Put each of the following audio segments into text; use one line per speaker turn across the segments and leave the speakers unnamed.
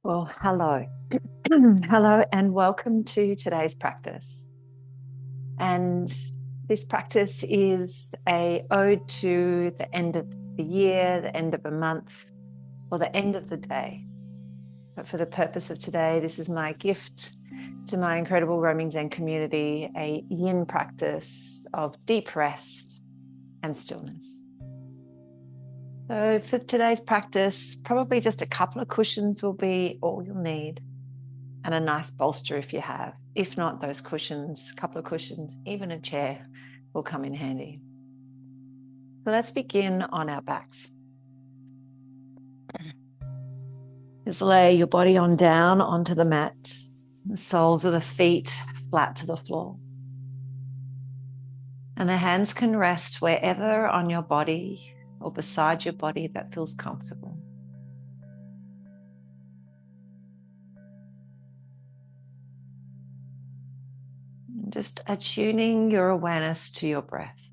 Well, hello. Hello, and welcome to today's practice. And this practice is a ode to the end of the year, the end of a month, or the end of the day. But for the purpose of today, this is my gift to my incredible roaming Zen community, a yin practice of deep rest and stillness. So for today's practice, probably just a couple of cushions will be all you'll need, and a nice bolster if you have. If not, those cushions, a couple of cushions, even a chair will come in handy. So let's begin on our backs. Just lay your body on down onto the mat, the soles of the feet flat to the floor. And the hands can rest wherever on your body or beside your body that feels comfortable. And just attuning your awareness to your breath.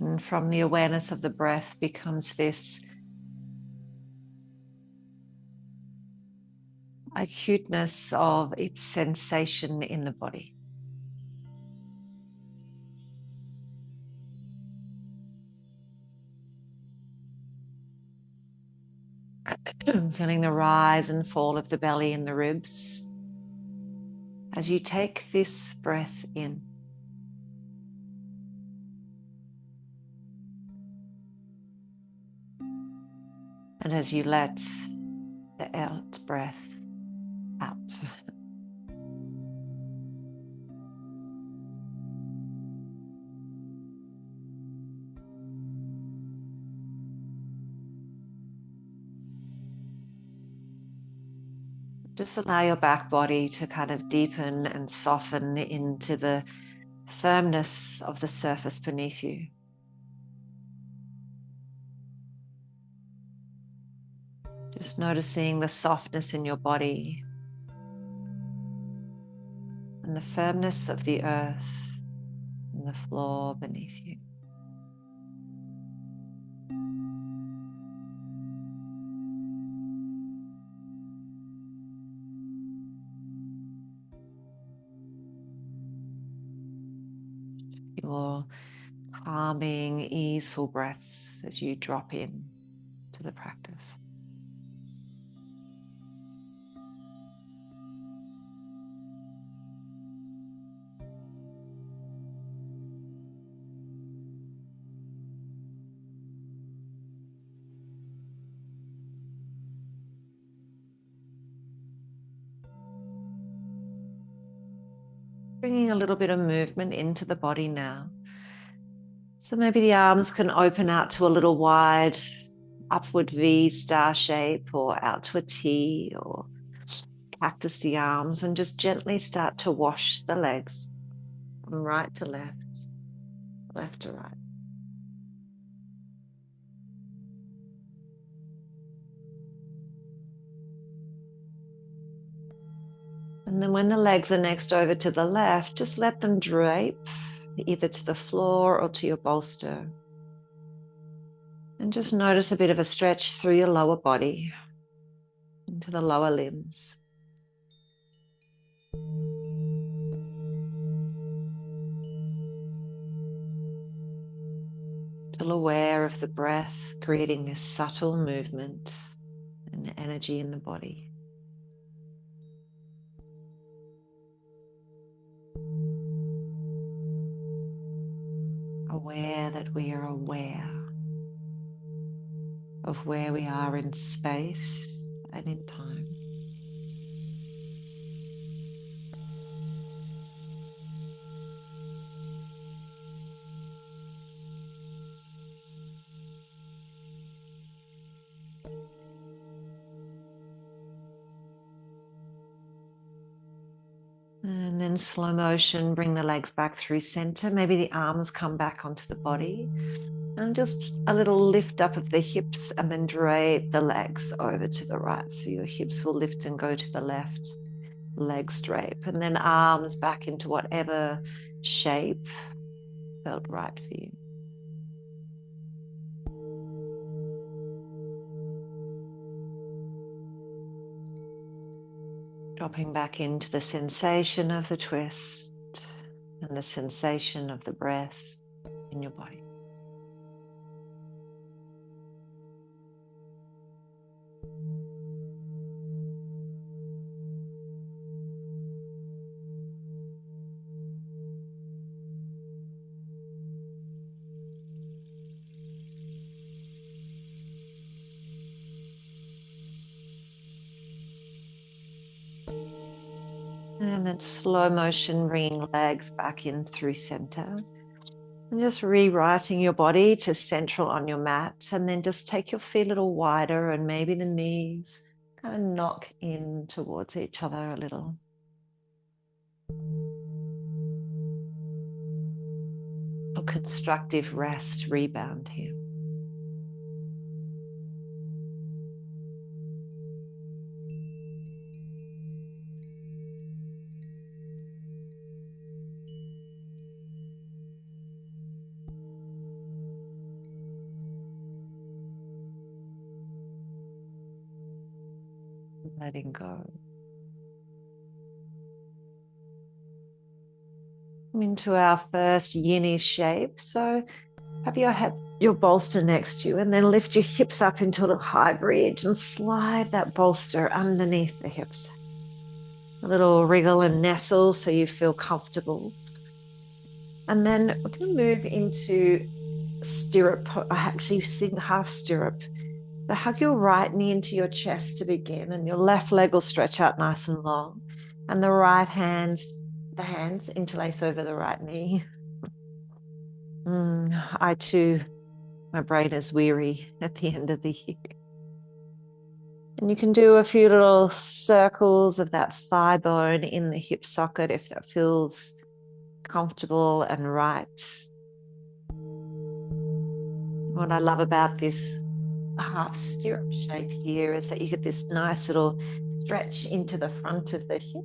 And from the awareness of the breath becomes this acuteness of its sensation in the body. Feeling the rise and fall of the belly and the ribs as you take this breath in. And as you let the out breath out. Just allow your back body to kind of deepen and soften into the firmness of the surface beneath you. Just noticing the softness in your body and the firmness of the earth and the floor beneath you. Your calming, easeful breaths as you drop in to the practice. Bringing a little bit of movement into the body now. So maybe the arms can open out to a little wide upward V star shape, or out to a T, or cactus the arms, and just gently start to wash the legs from right to left, left to right. And then when the legs are next over to the left, just let them drape either to the floor or to your bolster. And just notice a bit of a stretch through your lower body into the lower limbs. Still aware of the breath, creating this subtle movement and energy in the body. Aware that we are aware of where we are in space and in time. And then slow motion, bring the legs back through center. Maybe the arms come back onto the body. And just a little lift up of the hips, and then drape the legs over to the right. So your hips will lift and go to the left, legs drape, and then arms back into whatever shape felt right for you. Dropping back into the sensation of the twist and the sensation of the breath in your body. And then slow motion, bringing legs back in through center. And just rewriting your body to central on your mat. And then just take your feet a little wider and maybe the knees kind of knock in towards each other a little. A constructive rest rebound here. Letting go. Into our first yin shape. So have your bolster next to you and then lift your hips up into a little high bridge and slide that bolster underneath the hips. A little wriggle and nestle so you feel comfortable. And then we're going to move into stirrup, actually half stirrup. So hug your right knee into your chest to begin, and your left leg will stretch out nice and long. And the hands interlace over the right knee. I too, my brain is weary at the end of the year. And you can do a few little circles of that thigh bone in the hip socket if that feels comfortable and right. What I love about this half stirrup shape here is that you get this nice little stretch into the front of the hip.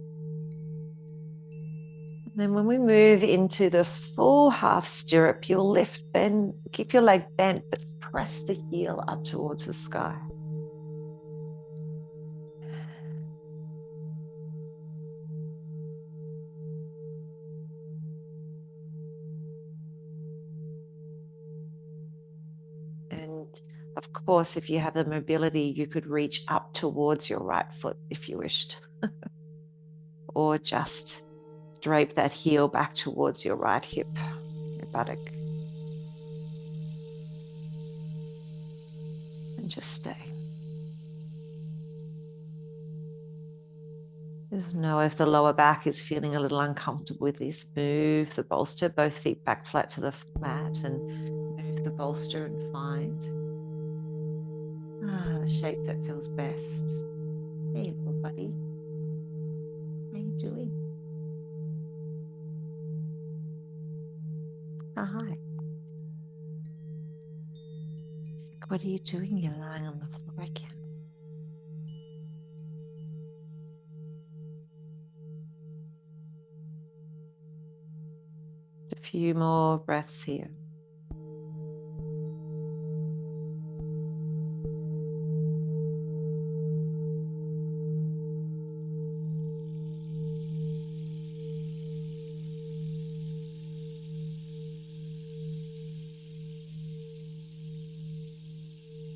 And then when we move into the full half stirrup, you'll bend, keep your leg bent, but press the heel up towards the sky. And of course, if you have the mobility, you could reach up towards your right foot if you wished. Or just drape that heel back towards your right hip, your buttock. And just stay. Just know if the lower back is feeling a little uncomfortable with this, move the bolster, both feet back flat to the mat, and move the bolster and find a shape that feels best. Hey, little buddy. How you doing? Oh, hi. What are you doing? You're lying on the floor again. A few more breaths here.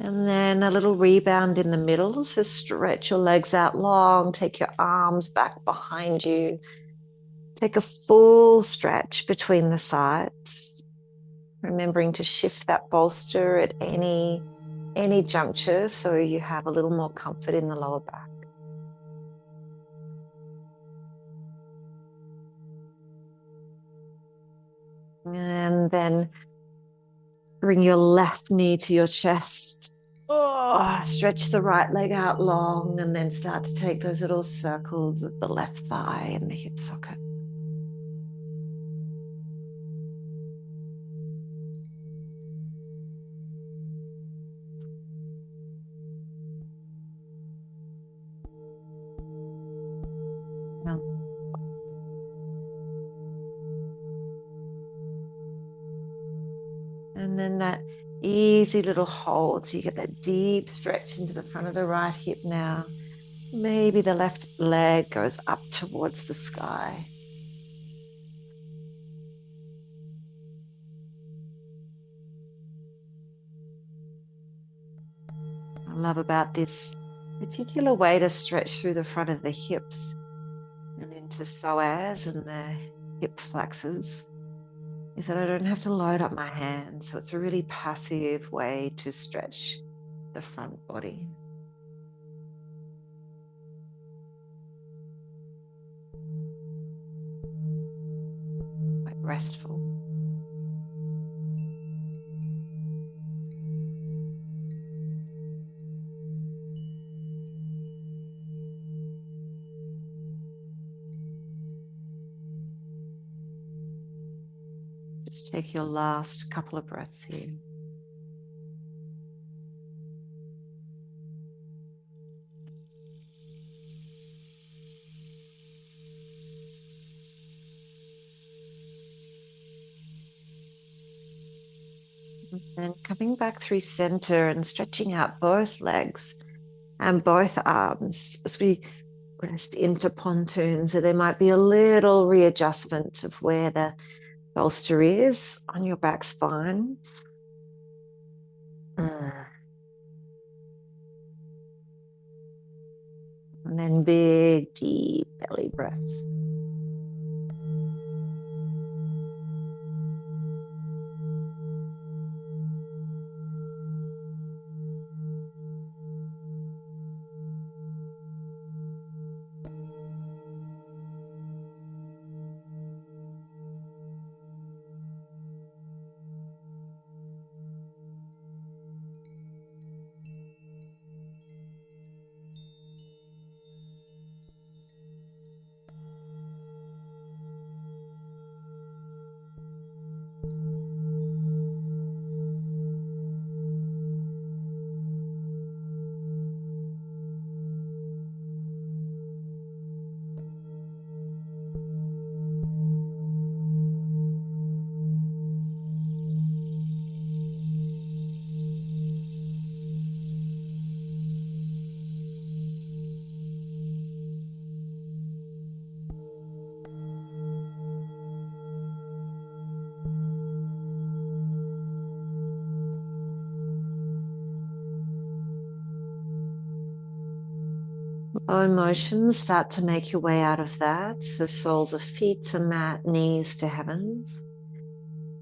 And then a little rebound in the middle. So stretch your legs out long, take your arms back behind you. Take a full stretch between the sides, remembering to shift that bolster at any juncture so you have a little more comfort in the lower back. And then bring your left knee to your chest. Oh, stretch the right leg out long and then start to take those little circles of the left thigh and the hip socket. And then that easy little hold. So you get that deep stretch into the front of the right hip now. Maybe the left leg goes up towards the sky. I love about this particular way to stretch through the front of the hips and into psoas and the hip flexors is that I don't have to load up my hands. So it's a really passive way to stretch the front body. Quite restful. Just take your last couple of breaths here. And coming back through center and stretching out both legs and both arms as we rest into pontoon. So there might be a little readjustment of where the bolster is on your back spine. And then big, deep belly breaths. Low motions start to make your way out of that. So soles of feet to mat, knees to heavens.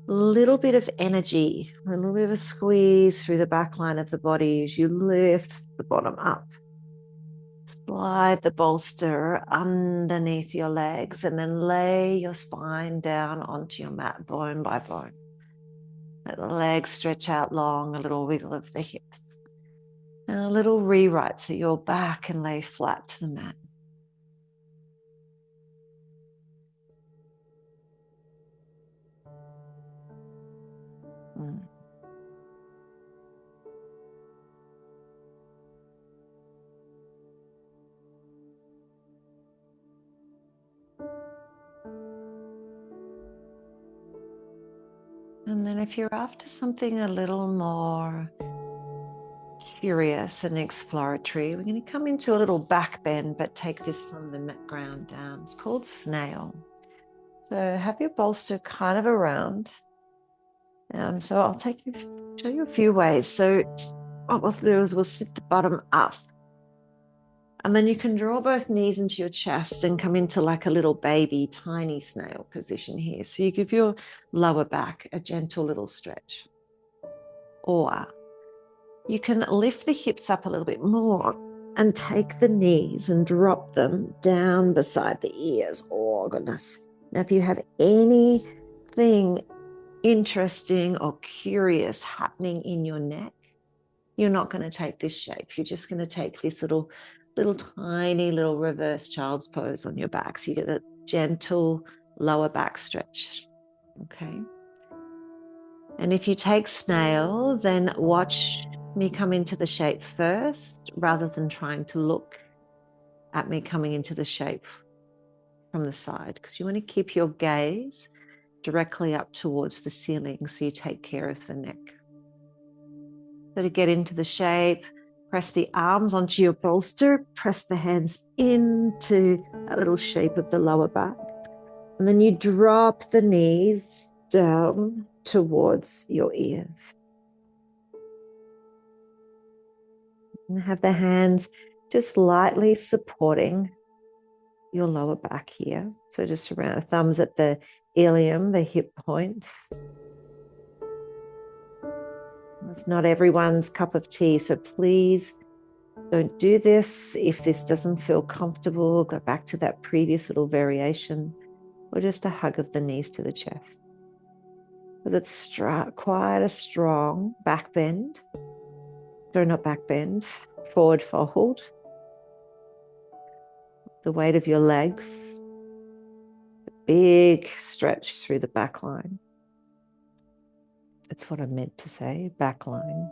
A little bit of energy, a little bit of a squeeze through the back line of the body as you lift the bottom up. Slide the bolster underneath your legs and then lay your spine down onto your mat, bone by bone. Let the legs stretch out long, a little wiggle of the hips. And a little rewrite so you're back and lay flat to the mat. And then if you're after something a little more curious and exploratory, we're going to come into a little back bend, but take this from the mat ground down. It's called snail. So have your bolster kind of around. So I'll show you a few ways. So what we'll do is we'll sit the bottom up. And then you can draw both knees into your chest and come into like a little baby, tiny snail position here. So you give your lower back a gentle little stretch. Or you can lift the hips up a little bit more and take the knees and drop them down beside the ears. Oh, goodness. Now, if you have anything interesting or curious happening in your neck, you're not going to take this shape. You're just going to take this little tiny little reverse child's pose on your back. So you get a gentle lower back stretch. Okay. And if you take snail, then watch me come into the shape first rather than trying to look at me coming into the shape from the side, because you want to keep your gaze directly up towards the ceiling so you take care of the neck. So to get into the shape, press the arms onto your bolster, press the hands into that little shape of the lower back. And then you drop the knees down towards your ears. And have the hands just lightly supporting your lower back here. So just around the thumbs at the ilium, the hip points. It's not everyone's cup of tea, so please don't do this. If this doesn't feel comfortable, go back to that previous little variation, or just a hug of the knees to the chest. Because it's quite a strong back bend. Sorry, not back bend, forward fold. The weight of your legs, a big stretch through the back line. That's what I meant to say, back line.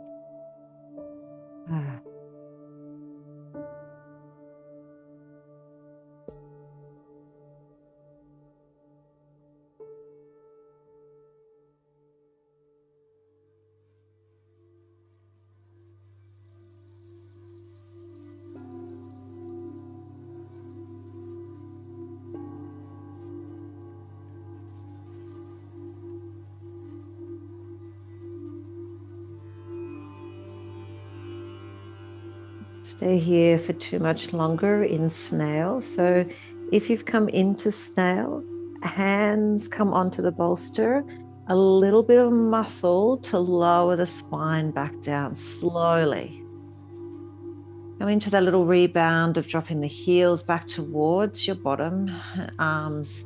Stay here for too much longer in snail. So if you've come into snail, hands come onto the bolster, a little bit of muscle to lower the spine back down slowly. Go into that little rebound of dropping the heels back towards your bottom, arms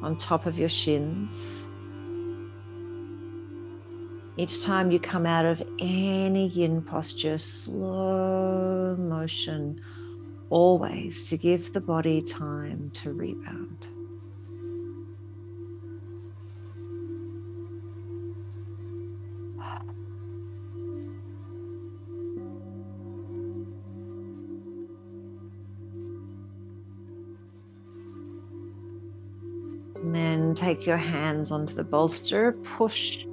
on top of your shins. Each time you come out of any yin posture, slow motion, always to give the body time to rebound. And then take your hands onto the bolster, push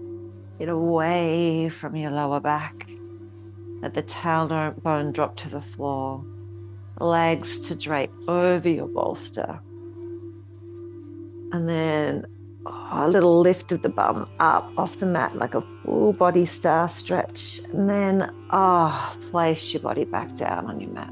it away from your lower back. Let the tailbone drop to the floor. Legs to drape over your bolster. And then a little lift of the bum up off the mat, like a full body star stretch. And then place your body back down on your mat.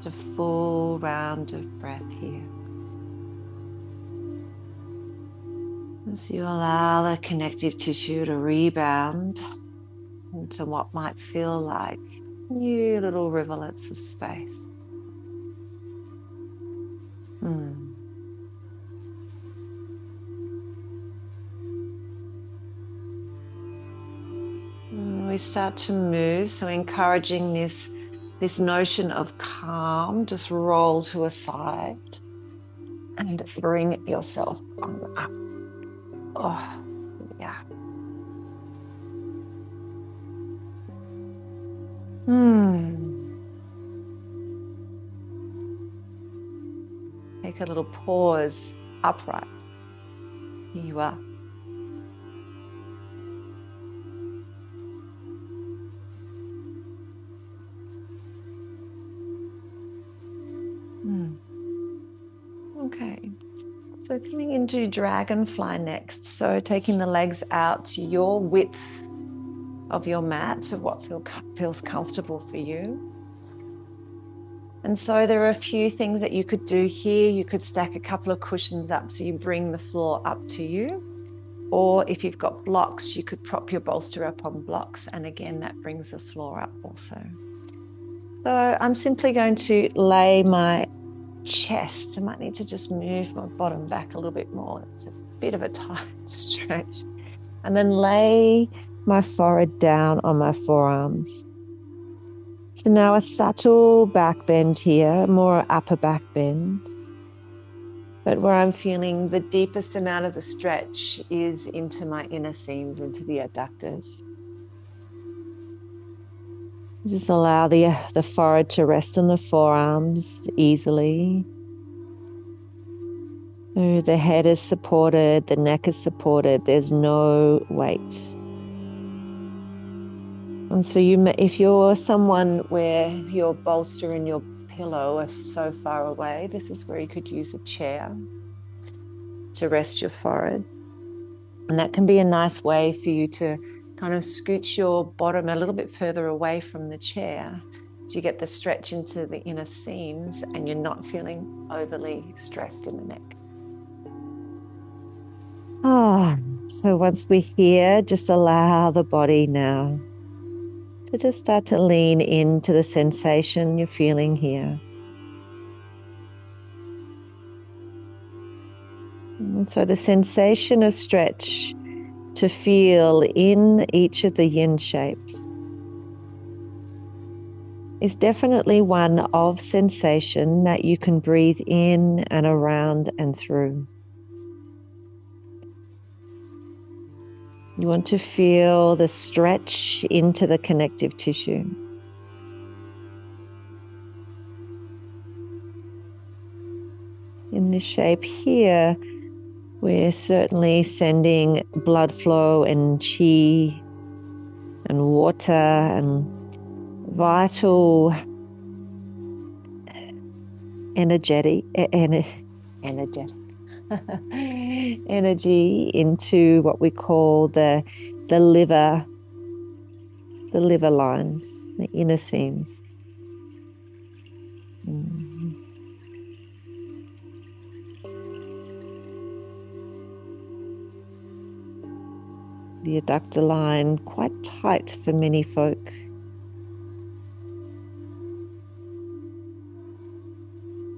A full round of breath here. As you allow the connective tissue to rebound into what might feel like new little rivulets of space. We start to move, so encouraging this notion of calm, just roll to a side and bring yourself up. Oh, yeah. Take a little pause, upright. Here you are. Okay, so coming into dragonfly next. So taking the legs out to your width of your mat, to what feels comfortable for you. And so there are a few things that you could do here. You could stack a couple of cushions up so you bring the floor up to you. Or if you've got blocks, you could prop your bolster up on blocks. And again, that brings the floor up also. So I'm simply going to lay my chest. I might need to just move my bottom back a little bit more. It's a bit of a tight stretch. And then lay my forehead down on my forearms. So now a subtle back bend here, more upper back bend. But where I'm feeling the deepest amount of the stretch is into my inner seams, into the adductors. Just allow the forehead to rest on the forearms easily. So the head is supported, the neck is supported, there's no weight. And so if you're someone where your bolster and your pillow are so far away, this is where you could use a chair to rest your forehead. And that can be a nice way for you to kind of scooch your bottom a little bit further away from the chair so you get the stretch into the inner seams and you're not feeling overly stressed in the neck. So once we're here, just allow the body now to just start to lean into the sensation you're feeling here. And so the sensation of stretch to feel in each of the yin shapes is definitely one of sensation that you can breathe in and around and through. You want to feel the stretch into the connective tissue. In this shape here, we're certainly sending blood flow and chi and water and vital energy into what we call the liver lines, the inner seams. The adductor line quite tight for many folk.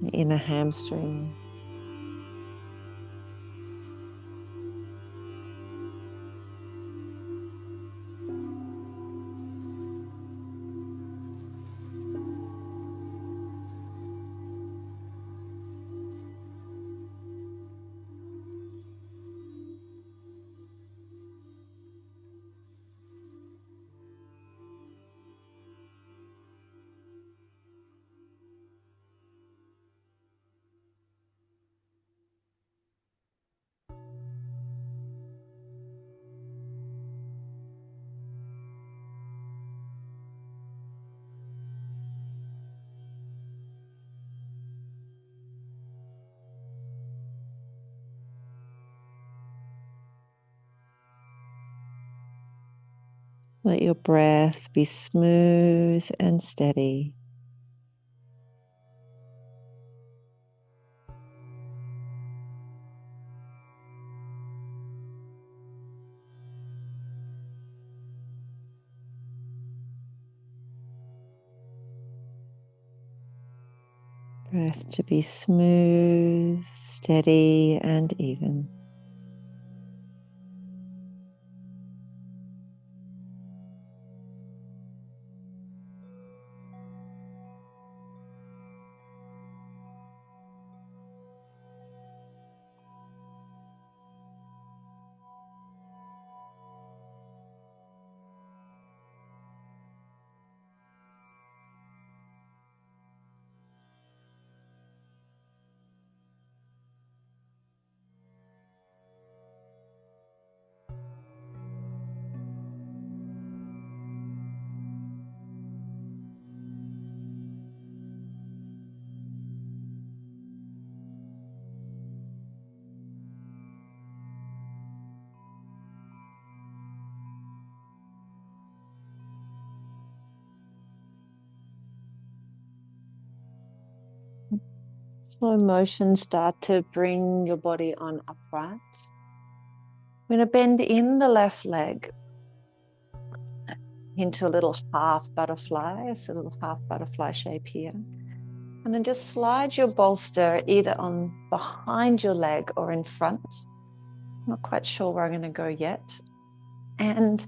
The inner hamstring. Let your breath be smooth and steady. Breath to be smooth, steady, and even. Slow motion, start to bring your body on upright. We're going to bend in the left leg into a little half butterfly, so a little half butterfly shape here. And then just slide your bolster either on behind your leg or in front. Not quite sure where I'm going to go yet. And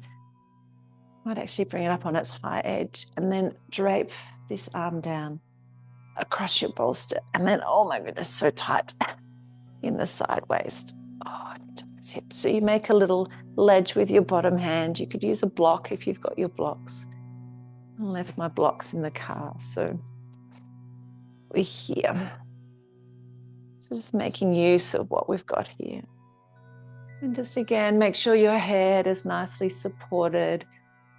Might actually bring it up on its high edge and then drape this arm down across your bolster. And then, oh my goodness, so tight in the side waist. Oh, into those hips. So you make a little ledge with your bottom hand. You could use a block if you've got your blocks. I left my blocks in the car, so we're here. So just making use of what we've got here. And just again, make sure your head is nicely supported.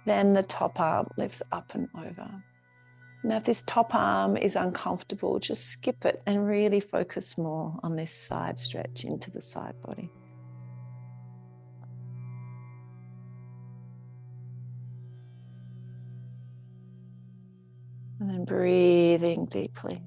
Then the top arm lifts up and over. Now, if this top arm is uncomfortable, just skip it and really focus more on this side stretch into the side body. And then breathing deeply.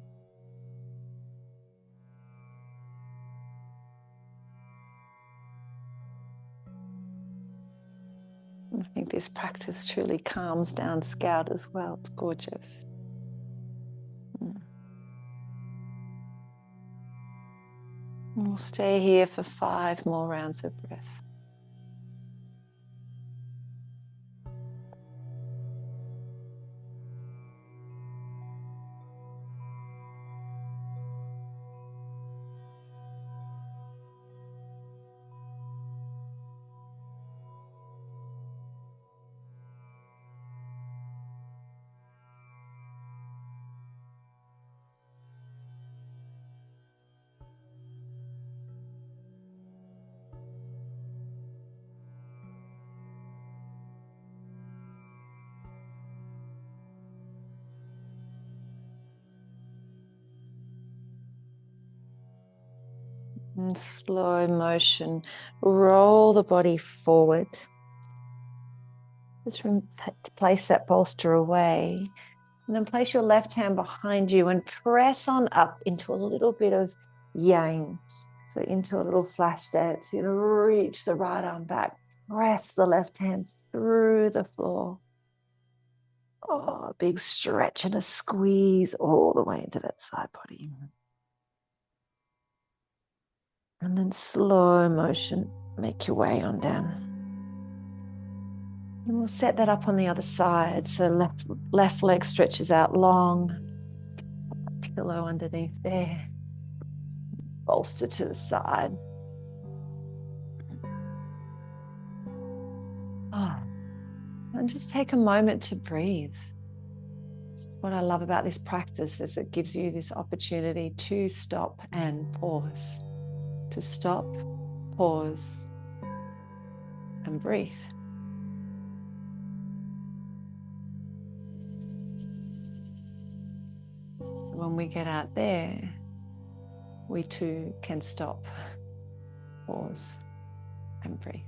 I think this practice truly calms down Scout as well. It's gorgeous. And we'll stay here for 5 more rounds of breath. In slow motion, roll the body forward. Just place that bolster away. And then place your left hand behind you and press on up into a little bit of yang. So into a little flash dance. You reach the right arm back. Press the left hand through the floor. Oh, a big stretch and a squeeze all the way into that side body. And then slow motion, make your way on down. And we'll set that up on the other side. So left leg stretches out long. Pillow underneath there. Bolster to the side. Oh, and just take a moment to breathe. What I love about this practice is it gives you this opportunity to stop and pause. To stop, pause, and breathe. When we get out there, we too can stop, pause, and breathe.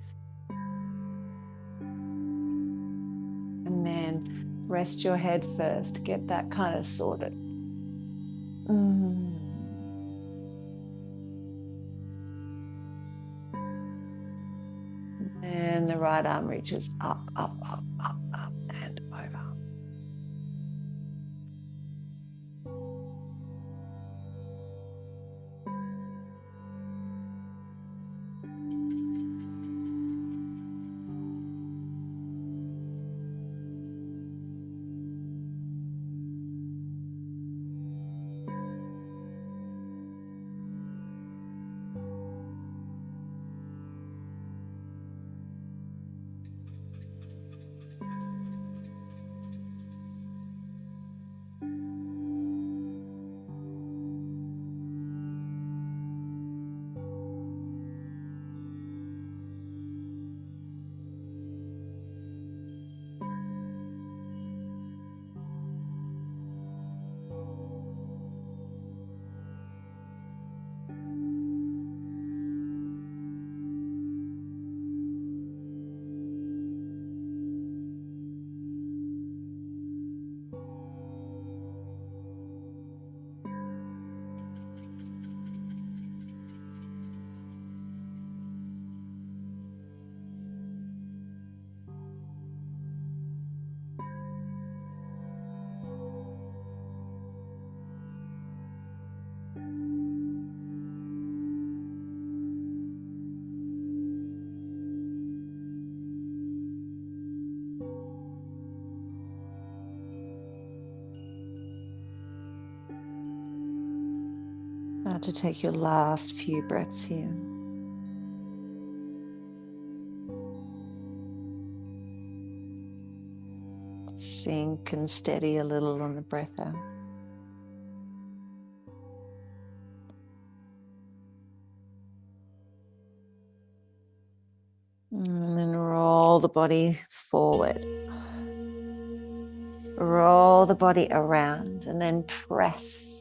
And then rest your head first, get that kind of sorted. And the right arm reaches up, up, up, up, up, and over. Now to take your last few breaths here. Sink and steady a little on the breath out. And then roll the body forward. Roll the body around and then press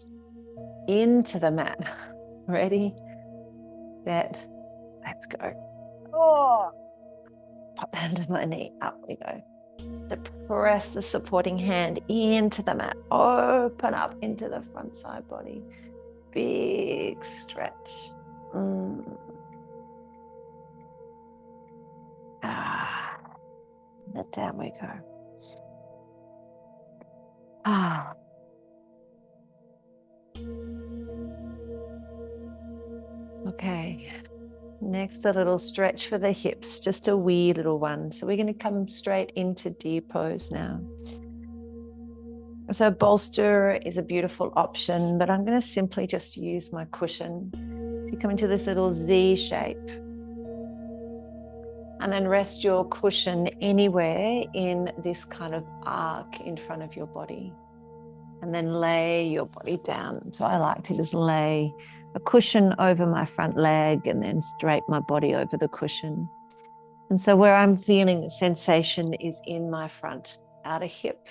into the mat. Ready, set, let's go. Oh, pop under my knee, up we go. So press the supporting hand into the mat. Open up into the front side body. Big stretch. And down we go. Okay. Next, a little stretch for the hips, just a wee little one. So we're going to come straight into deer pose now. So bolster is a beautiful option, but I'm going to simply just use my cushion. So you come into this little Z shape. And then rest your cushion anywhere in this kind of arc in front of your body. And then lay your body down. So I like to just lay a cushion over my front leg and then straight my body over the cushion. And so where I'm feeling the sensation is in my front outer hip,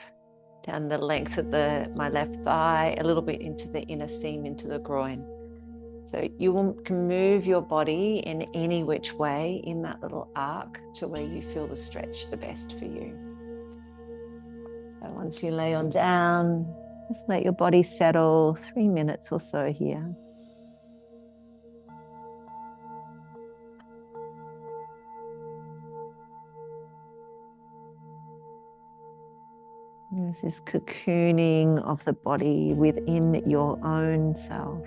down the length of my left thigh, a little bit into the inner seam, into the groin. So you can move your body in any which way in that little arc to where you feel the stretch the best for you. So once you lay on down, just let your body settle 3 minutes or so here. There's this cocooning of the body within your own self.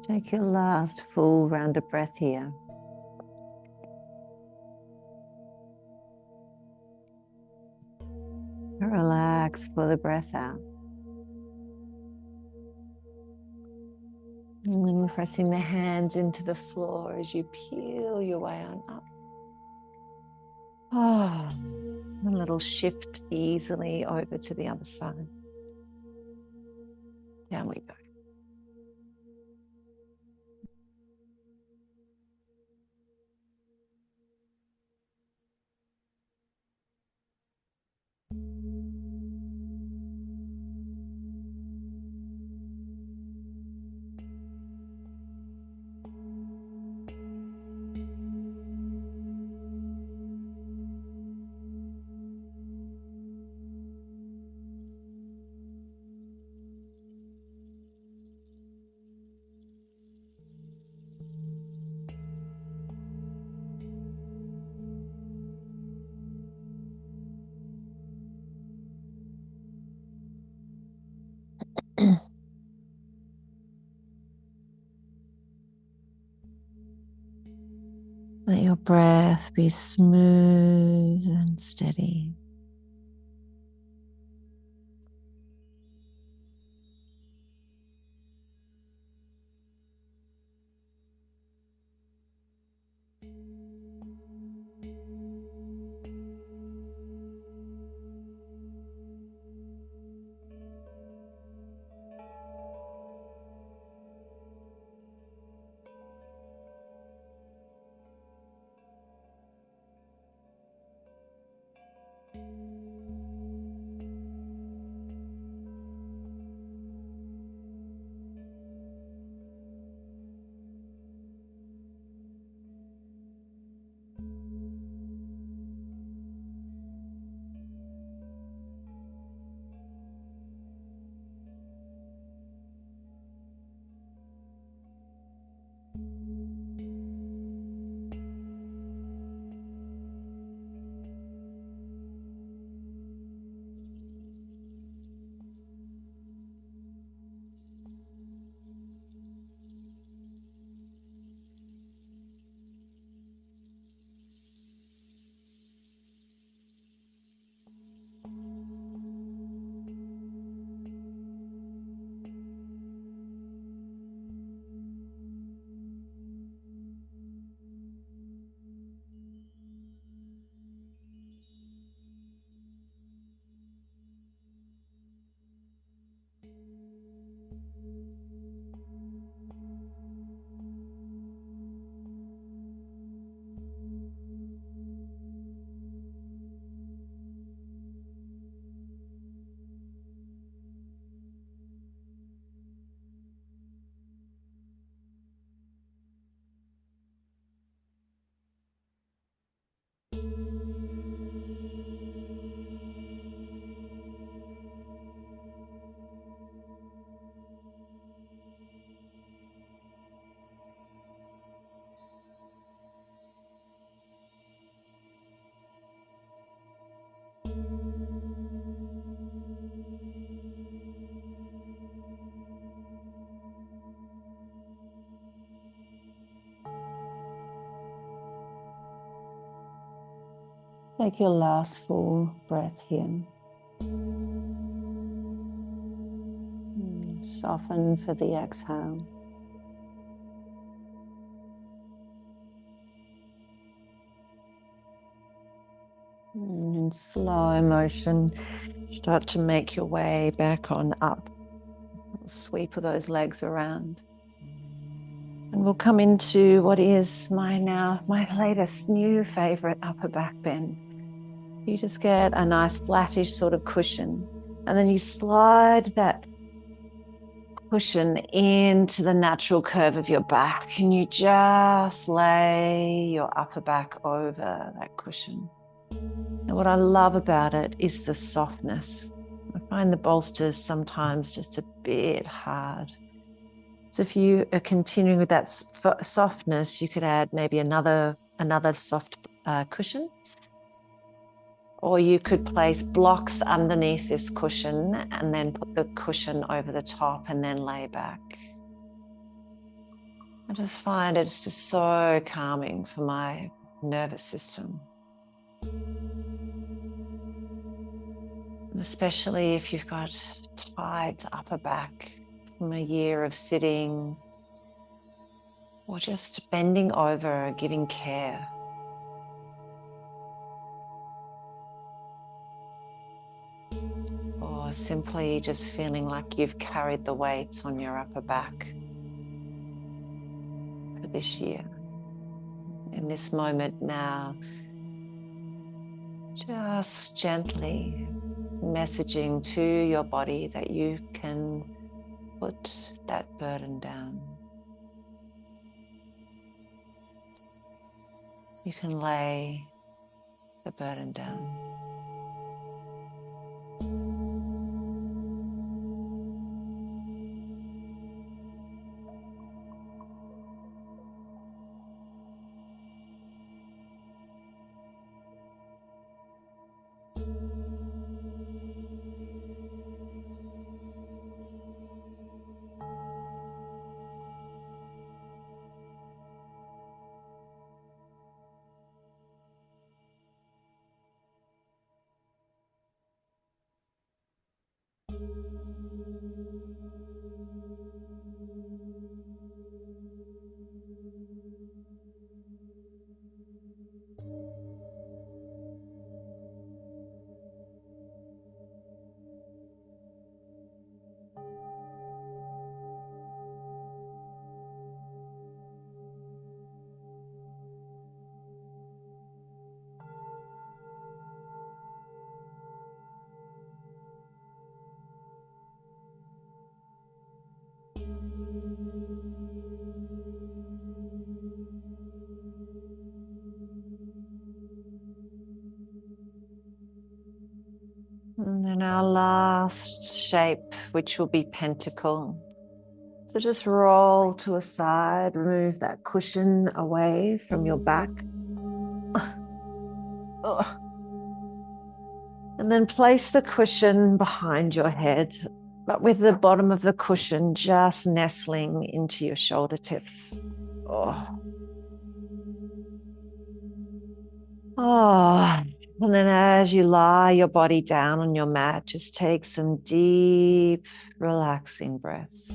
Take your last full round of breath here. Relax for the breath out. And then pressing the hands into the floor as you peel your way on up. Oh, a little shift easily over to the other side. Down we go. Let your breath be smooth and steady. Take your last full breath here. Soften for the exhale. And in slow motion, start to make your way back on up. Sweep of those legs around. And we'll come into what is my latest new favorite upper back bend. You just get a nice flattish sort of cushion, and then you slide that cushion into the natural curve of your back, and you just lay your upper back over that cushion. And what I love about it is the softness. I find the bolsters sometimes just a bit hard. So if you are continuing with that softness, you could add maybe another soft cushion, or you could place blocks underneath this cushion and then put the cushion over the top and then lay back. I just find it's just so calming for my nervous system. And especially if you've got tight upper back from a year of sitting or just bending over, giving care. Or simply just feeling like you've carried the weights on your upper back for this year. In this moment now, just gently messaging to your body that you can put that burden down. You can lay the burden down. And our last shape, which will be pentacle. So just roll to a side, remove that cushion away from your back. And then place the cushion behind your head, but with the bottom of the cushion just nestling into your shoulder tips. And then as you lie your body down on your mat, just take some deep, relaxing breaths.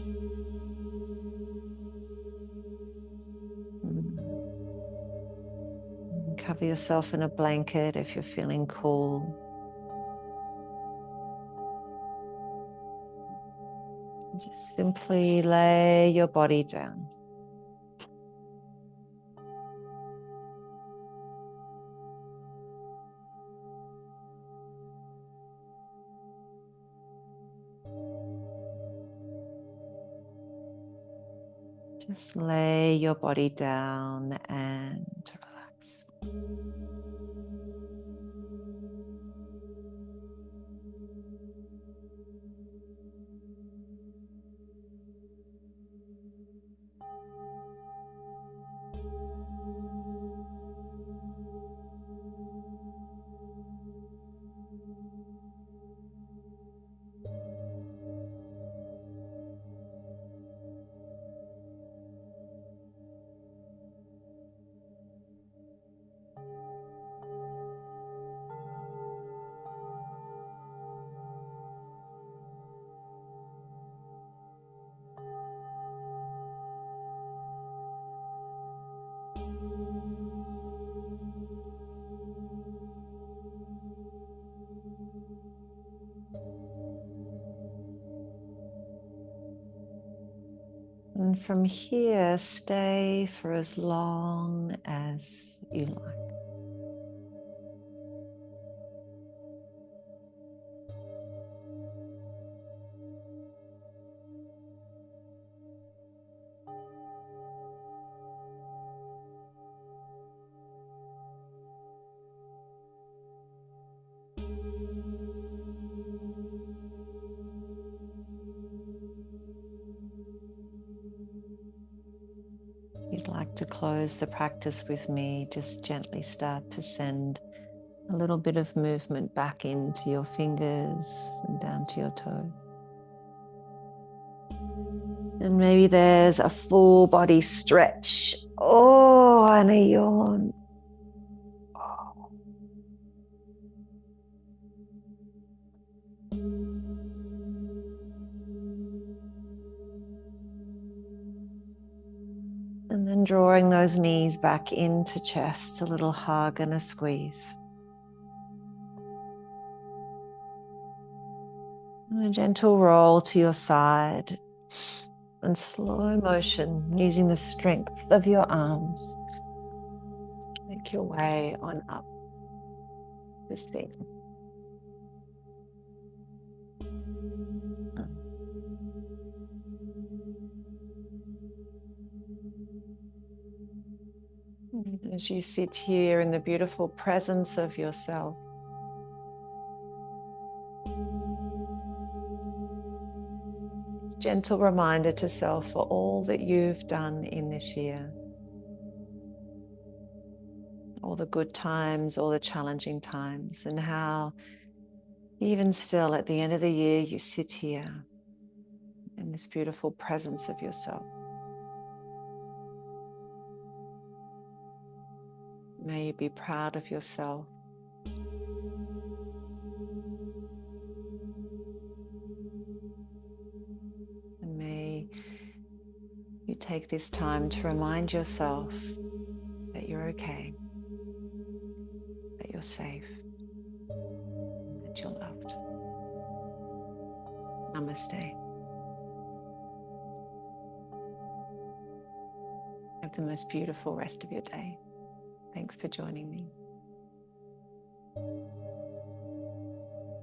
Cover yourself in a blanket if you're feeling cool. Just simply lay your body down. Just lay your body down and relax. And from here, stay for as long as you like. If you'd like to close the practice with me, just gently start to send a little bit of movement back into your fingers and down to your toes. And maybe there's a full body stretch. And a yawn. And then drawing those knees back into chest, a little hug and a squeeze. And a gentle roll to your side. And slow motion, using the strength of your arms. Make your way on up the seat. As you sit here in the beautiful presence of yourself, it's a gentle reminder to self for all that you've done in this year. All the good times, all the challenging times, and how even still at the end of the year you sit here in this beautiful presence of yourself. May you be proud of yourself. And may you take this time to remind yourself that you're okay, that you're safe, and that you're loved. Namaste. Have the most beautiful rest of your day. Thanks for joining me.